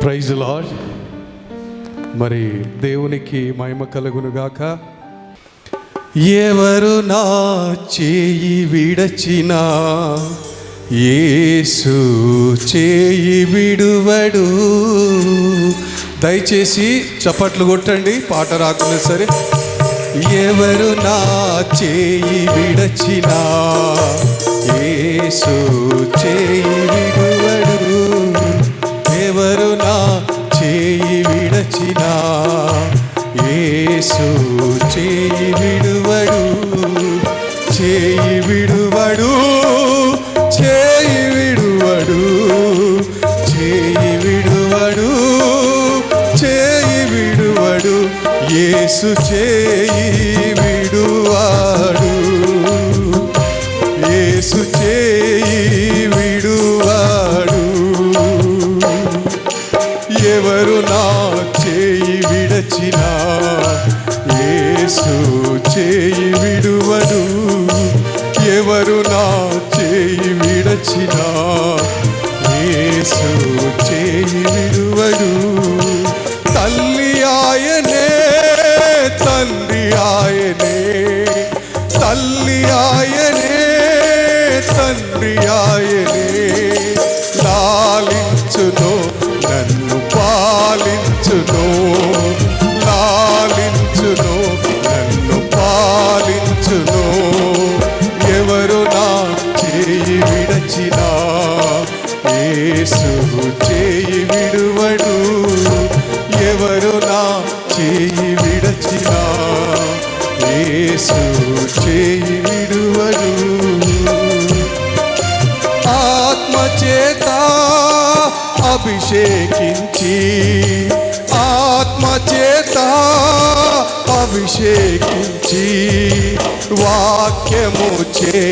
Praise the lord. మరి దేవునికి మహిమ కలుగునుగాక. ఎవరు నా చేయి విడచినా యేసు చేయి విడువడు. దయచేసి చప్పట్లు కొట్టండి, పాట రాకుండా సరే. ఎవరు నా చేయి విడచినా యేసు చేయి విడువడు. ఎవరు నా చేయి విడచినా యేసు చేయి విడువడు. చేయి విడువడు, చేయి విడువడు, చేయి విడువడు, చేయి విడువడు. యేసు చేయి విడువాడు, యేసు చేయి విడువాడు. ఎవరు నా చేయి విడచినా యేసు చేయి విడువడు. ఎవరు నా చేయి విడచినా యేసు చేయి విడువడు. తల్లి ఆయనే, తండ్రి ఆయనే, తల్లి ఆయనే, తండ్రి ఆయనే. లాలించును, నన్ను పాలించును, లాలించును, నన్ను పాలించును. ఎవరు నా చేయి విడచినా యేసు చేయి విడువడు. ఎవరు నా చేయి విడచినా యేసు చేయి విడువడు. ఆత్మచేత అభిషేకించి, ఆత్మచేత అభిషేకించి, వాక్యము చే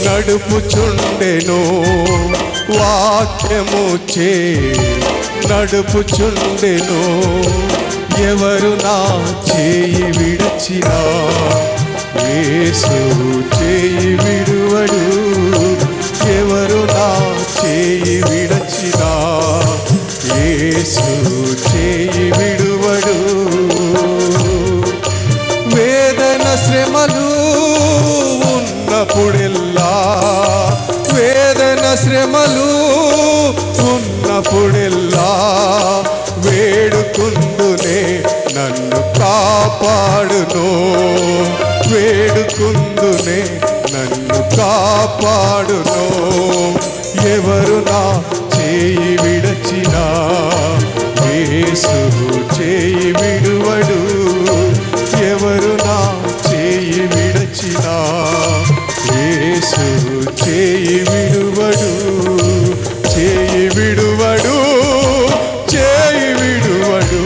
నడుపుచుండెను, వాక్యము చే నడుపుచుండెను. ఎవరు నా చేయి విడచినా యేసు చేయి విడువడు. ఎవరు నా చేయి విడచినా యేసు చేయి విడువడు. వేదన శ్రమలు ఉన్నప్పుడెల్లా, వేదన శ్రమలు ఉన్నప్పుడెల్లా వేడుకుందునే నన్ను కాపాడును, వేడుకుందునే నన్ను కాపాడును. ఎవరు నా చేయి విడచినా యేసు చేయి విడువడు. ఎవరు నా చేయి విడచినా యేసు చేయి విడువడు. చేయి విడువడు, చేయి విడువడు,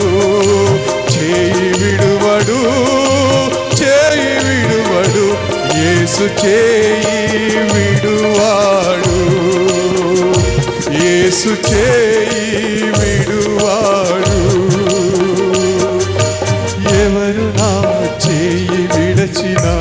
చేయి విడువడు, చేయి విడువడు. యేసు చేయి విడువాడు, యేసు చేయి విడువాడు. ఎవరు నా చేయి విడచినా